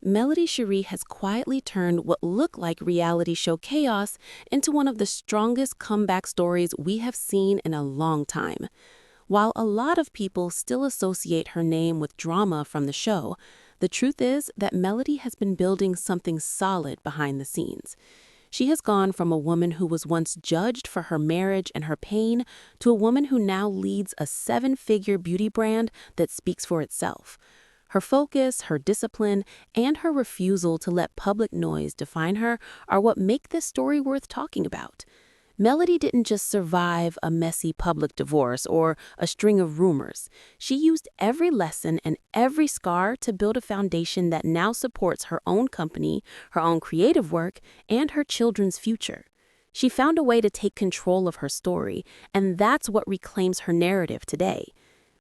Melody Sheree has quietly turned what looked like reality show chaos into one of the strongest comeback stories we have seen in a long time. While a lot of people still associate her name with drama from the show, the truth is that Melody has been building something solid behind the scenes. She has gone from a woman who was once judged for her marriage and her pain to a woman who now leads a seven-figure beauty brand that speaks for itself. Her focus, her discipline, and her refusal to let public noise define her are what make this story worth talking about. Melody didn't just survive a messy public divorce or a string of rumors. She used every lesson and every scar to build a foundation that now supports her own company, her own creative work, and her children's future. She found a way to take control of her story, and that's what reclaims her narrative today.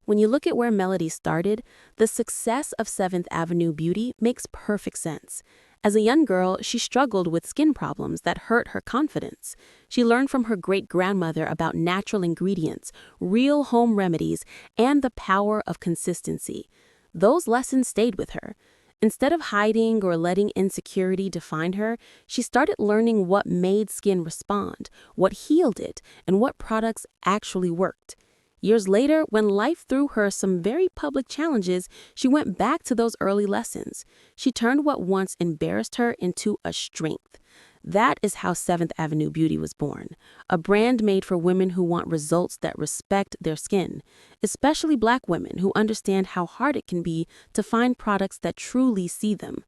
When you look at where Melody started, the success of 7th Avenue Beauty makes perfect sense. As a young girl, she struggled with skin problems that hurt her confidence. She learned from her great-grandmother about natural ingredients, real home remedies, and the power of consistency. Those lessons stayed with her. Instead of hiding or letting insecurity define her, she started learning what made skin respond, what healed it, and what products actually worked. Years later, when life threw her some very public challenges, she went back to those early lessons. She turned what once embarrassed her into a strength. That is how 7th Avenue Beauty was born, a brand made for women who want results that respect their skin, especially Black women who understand how hard it can be to find products that truly see them.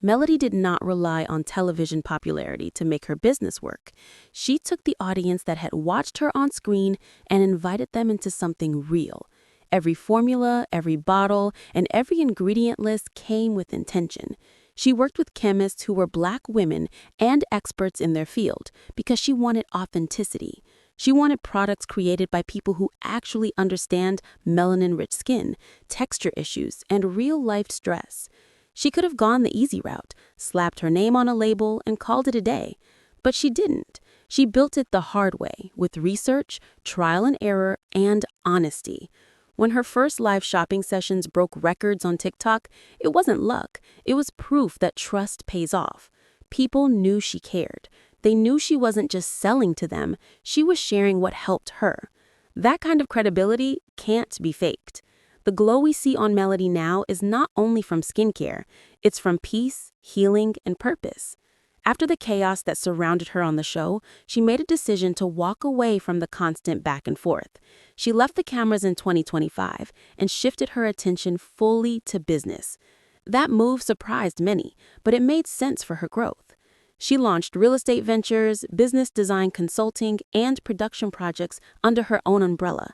Melody did not rely on television popularity to make her business work. She took the audience that had watched her on screen and invited them into something real. Every formula, every bottle, and every ingredient list came with intention. She worked with chemists who were Black women and experts in their field because she wanted authenticity. She wanted products created by people who actually understand melanin-rich skin, texture issues, and real-life stress. She could have gone the easy route, slapped her name on a label, and called it a day. But she didn't. She built it the hard way, with research, trial and error, and honesty. When her first live shopping sessions broke records on TikTok, it wasn't luck. It was proof that trust pays off. People knew she cared. They knew she wasn't just selling to them. She was sharing what helped her. That kind of credibility can't be faked. The glow we see on Melody now is not only from skincare, it's from peace, healing, and purpose. After the chaos that surrounded her on the show, she made a decision to walk away from the constant back and forth. She left the cameras in 2025 and shifted her attention fully to business. That move surprised many, but it made sense for her growth. She launched real estate ventures, business design consulting, and production projects under her own umbrella.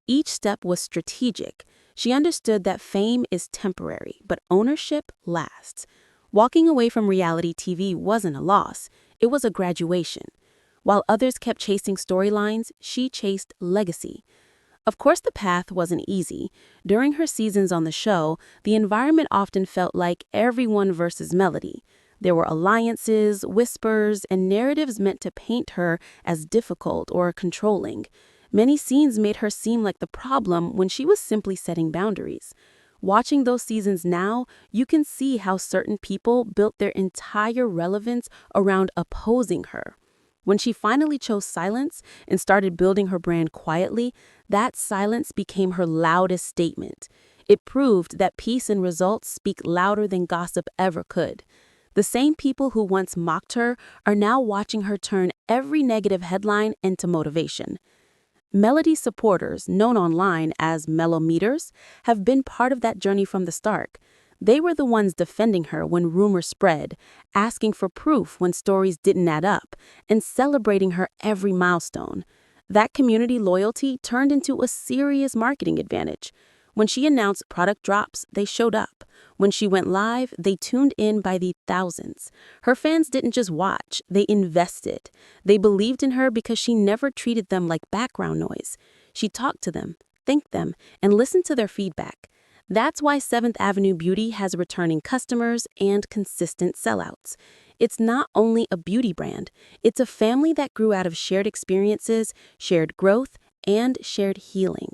Each step was strategic. She understood that fame is temporary, but ownership lasts. Walking away from reality TV wasn't a loss, it was a graduation. While others kept chasing storylines, she chased legacy. Of course, the path wasn't easy. During her seasons on the show, the environment often felt like everyone versus Melody. There were alliances, whispers, and narratives meant to paint her as difficult or controlling. Many scenes made her seem like the problem when she was simply setting boundaries. Watching those seasons now, you can see how certain people built their entire relevance around opposing her. When she finally chose silence and started building her brand quietly, that silence became her loudest statement. It proved that peace and results speak louder than gossip ever could. The same people who once mocked her are now watching her turn every negative headline into motivation. Melody supporters, known online as Melometers, have been part of that journey from the start. They were the ones defending her when rumors spread, asking for proof when stories didn't add up, and celebrating her every milestone. That community loyalty turned into a serious marketing advantage. When she announced product drops, they showed up. When she went live, they tuned in by the thousands. Her fans didn't just watch, they invested. They believed in her because she never treated them like background noise. She talked to them, thanked them, and listened to their feedback. That's why 7th Avenue Beauty has returning customers and consistent sellouts. It's not only a beauty brand, it's a family that grew out of shared experiences, shared growth, and shared healing.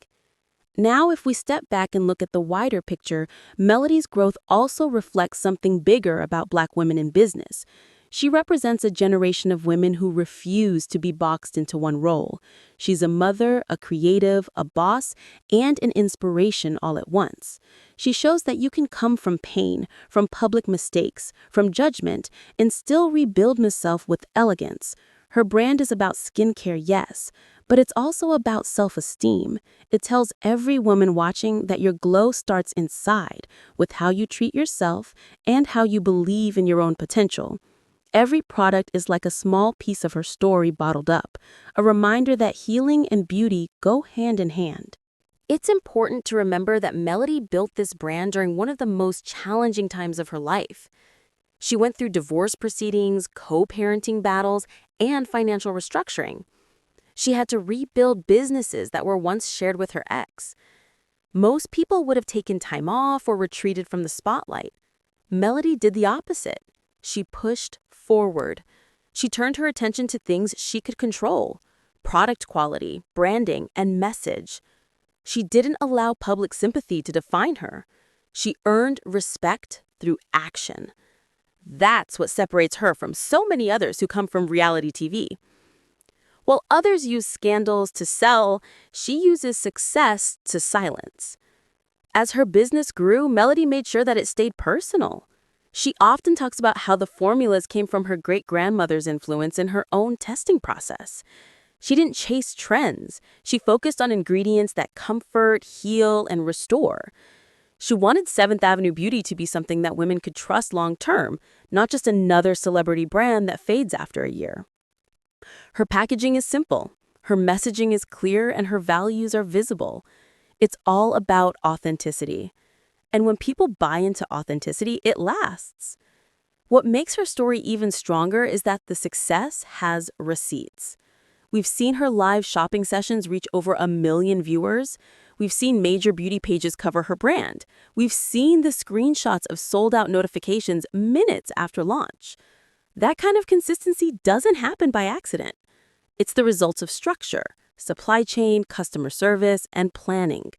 Now, if we step back and look at the wider picture, Melody's growth also reflects something bigger about Black women in business. She represents a generation of women who refuse to be boxed into one role. She's a mother, a creative, a boss, and an inspiration all at once. She shows that you can come from pain, from public mistakes, from judgment, and still rebuild yourself with elegance. Her brand is about skincare, yes, but it's also about self-esteem. It tells every woman watching that your glow starts inside, with how you treat yourself and how you believe in your own potential. Every product is like a small piece of her story bottled up, a reminder that healing and beauty go hand in hand. It's important to remember that Melody built this brand during one of the most challenging times of her life. She went through divorce proceedings, co-parenting battles, and financial restructuring. She had to rebuild businesses that were once shared with her ex. Most people would have taken time off or retreated from the spotlight. Melody did the opposite. She pushed forward. She turned her attention to things she could control: product quality, branding, and message. She didn't allow public sympathy to define her. She earned respect through action. That's what separates her from so many others who come from reality TV. While others use scandals to sell, she uses success to silence. As her business grew, Melody made sure that it stayed personal. She often talks about how the formulas came from her great-grandmother's influence in her own testing process. She didn't chase trends. She focused on ingredients that comfort, heal, and restore. She wanted 7th Avenue Beauty to be something that women could trust long-term, not just another celebrity brand that fades after a year. Her packaging is simple, her messaging is clear, and her values are visible. It's all about authenticity. And when people buy into authenticity, it lasts. What makes her story even stronger is that the success has receipts. We've seen her live shopping sessions reach over 1 million viewers. We've seen major beauty pages cover her brand. We've seen the screenshots of sold-out notifications minutes after launch. That kind of consistency doesn't happen by accident. It's the result of structure, supply chain, customer service, and planning.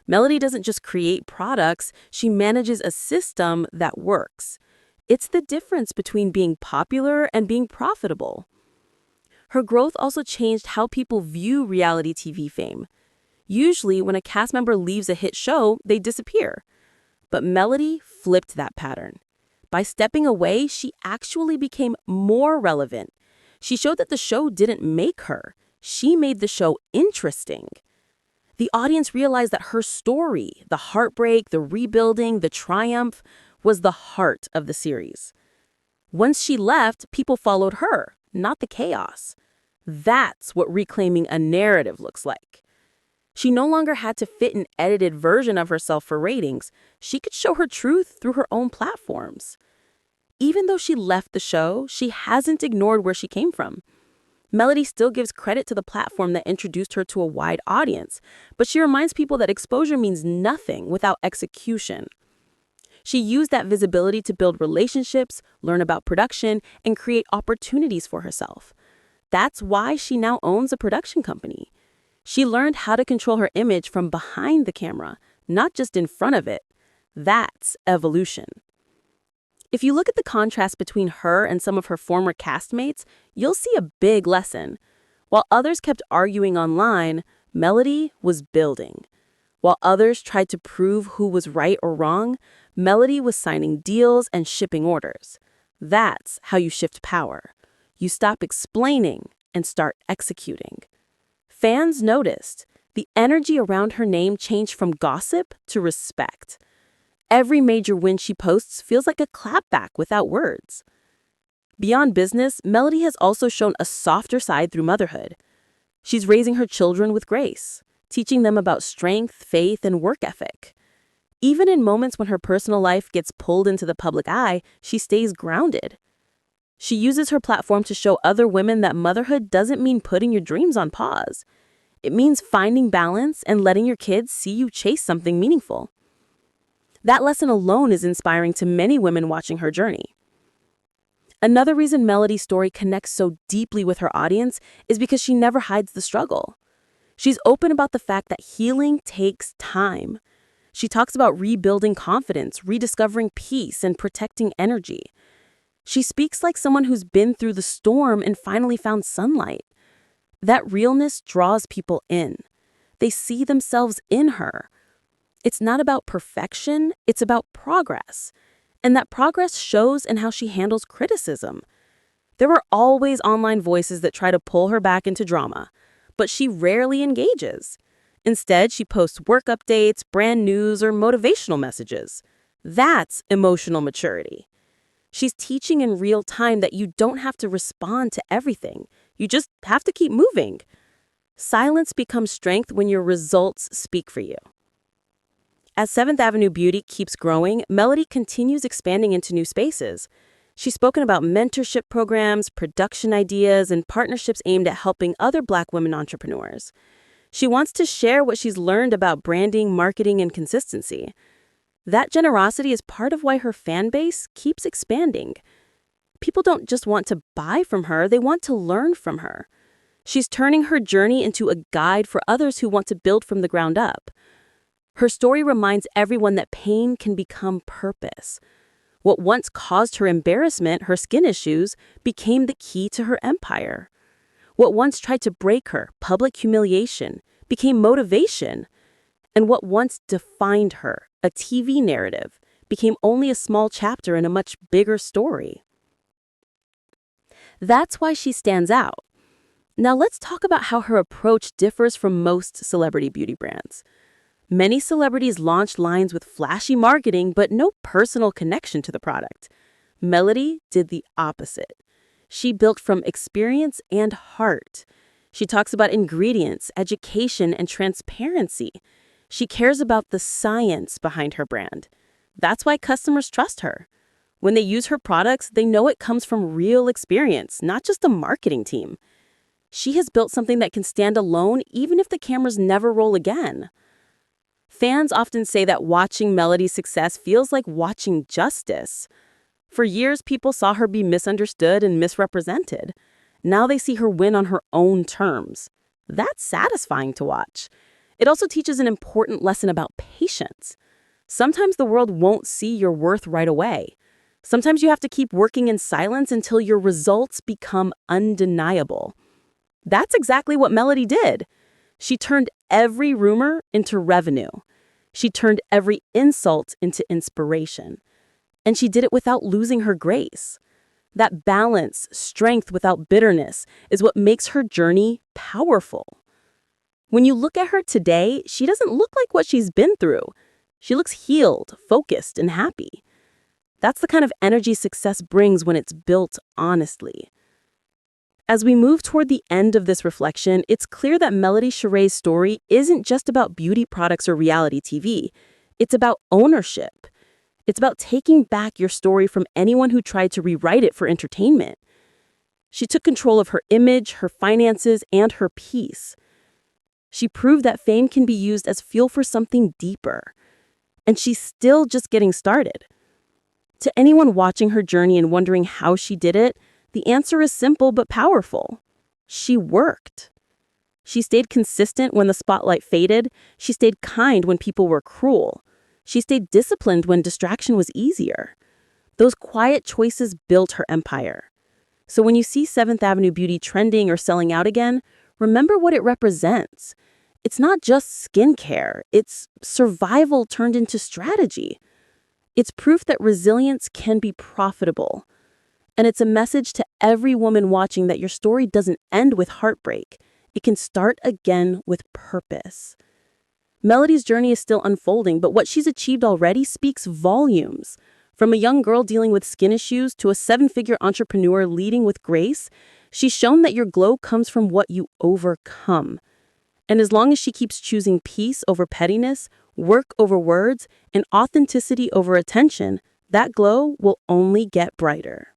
Melody doesn't just create products, she manages a system that works. It's the difference between being popular and being profitable. Her growth also changed how people view reality TV fame. Usually, when a cast member leaves a hit show, they disappear. But Melody flipped that pattern. By stepping away, she actually became more relevant. She showed that the show didn't make her. She made the show interesting. The audience realized that her story, the heartbreak, the rebuilding, the triumph, was the heart of the series. Once she left, people followed her, not the chaos. That's what reclaiming a narrative looks like. She no longer had to fit an edited version of herself for ratings. She could show her truth through her own platforms. Even though she left the show, she hasn't ignored where she came from. Melody still gives credit to the platform that introduced her to a wide audience, but she reminds people that exposure means nothing without execution. She used that visibility to build relationships, learn about production, and create opportunities for herself. That's why she now owns a production company. She learned how to control her image from behind the camera, not just in front of it. That's evolution. If you look at the contrast between her and some of her former castmates, you'll see a big lesson. While others kept arguing online, Melody was building. While others tried to prove who was right or wrong, Melody was signing deals and shipping orders. That's how you shift power. You stop explaining and start executing. Fans noticed. The energy around her name changed from gossip to respect. Every major win she posts feels like a clapback without words. Beyond business, Melody has also shown a softer side through motherhood. She's raising her children with grace, teaching them about strength, faith, and work ethic. Even in moments when her personal life gets pulled into the public eye, she stays grounded. She uses her platform to show other women that motherhood doesn't mean putting your dreams on pause. It means finding balance and letting your kids see you chase something meaningful. That lesson alone is inspiring to many women watching her journey. Another reason Melody's story connects so deeply with her audience is because she never hides the struggle. She's open about the fact that healing takes time. She talks about rebuilding confidence, rediscovering peace, and protecting energy. She speaks like someone who's been through the storm and finally found sunlight. That realness draws people in. They see themselves in her. It's not about perfection, it's about progress. And that progress shows in how she handles criticism. There are always online voices that try to pull her back into drama, but she rarely engages. Instead, she posts work updates, brand news, or motivational messages. That's emotional maturity. She's teaching in real time that you don't have to respond to everything. You just have to keep moving. Silence becomes strength when your results speak for you. As 7th Avenue Beauty keeps growing, Melody continues expanding into new spaces. She's spoken about mentorship programs, production ideas, and partnerships aimed at helping other Black women entrepreneurs. She wants to share what she's learned about branding, marketing, and consistency. That generosity is part of why her fan base keeps expanding. People don't just want to buy from her, they want to learn from her. She's turning her journey into a guide for others who want to build from the ground up. Her story reminds everyone that pain can become purpose. What once caused her embarrassment, her skin issues, became the key to her empire. What once tried to break her, public humiliation, became motivation. And what once defined her, a TV narrative, became only a small chapter in a much bigger story. That's why she stands out. Now let's talk about how her approach differs from most celebrity beauty brands. Many celebrities launch lines with flashy marketing but no personal connection to the product. Melody did the opposite. She built from experience and heart. She talks about ingredients, education, and transparency. She cares about the science behind her brand. That's why customers trust her. When they use her products, they know it comes from real experience, not just a marketing team. She has built something that can stand alone even if the cameras never roll again. Fans often say that watching Melody's success feels like watching justice. For years, people saw her be misunderstood and misrepresented. Now they see her win on her own terms. That's satisfying to watch. It also teaches an important lesson about patience. Sometimes the world won't see your worth right away. Sometimes you have to keep working in silence until your results become undeniable. That's exactly what Melody did. She turned every rumor into revenue. She turned every insult into inspiration. And she did it without losing her grace. That balance, strength without bitterness, is what makes her journey powerful. When you look at her today, she doesn't look like what she's been through. She looks healed, focused, and happy. That's the kind of energy success brings when it's built honestly. As we move toward the end of this reflection, it's clear that Melody Sheree's story isn't just about beauty products or reality TV. It's about ownership. It's about taking back your story from anyone who tried to rewrite it for entertainment. She took control of her image, her finances, and her peace. She proved that fame can be used as fuel for something deeper. And she's still just getting started. To anyone watching her journey and wondering how she did it, the answer is simple but powerful. She worked. She stayed consistent when the spotlight faded. She stayed kind when people were cruel. She stayed disciplined when distraction was easier. Those quiet choices built her empire. So when you see 7th Avenue Beauty trending or selling out again, remember what it represents. It's not just skincare. It's survival turned into strategy. It's proof that resilience can be profitable. And it's a message to every woman watching that your story doesn't end with heartbreak. It can start again with purpose. Melody's journey is still unfolding, but what she's achieved already speaks volumes. From a young girl dealing with skin issues to a 7-figure entrepreneur leading with grace, she's shown that your glow comes from what you overcome. And as long as she keeps choosing peace over pettiness, work over words, and authenticity over attention, that glow will only get brighter.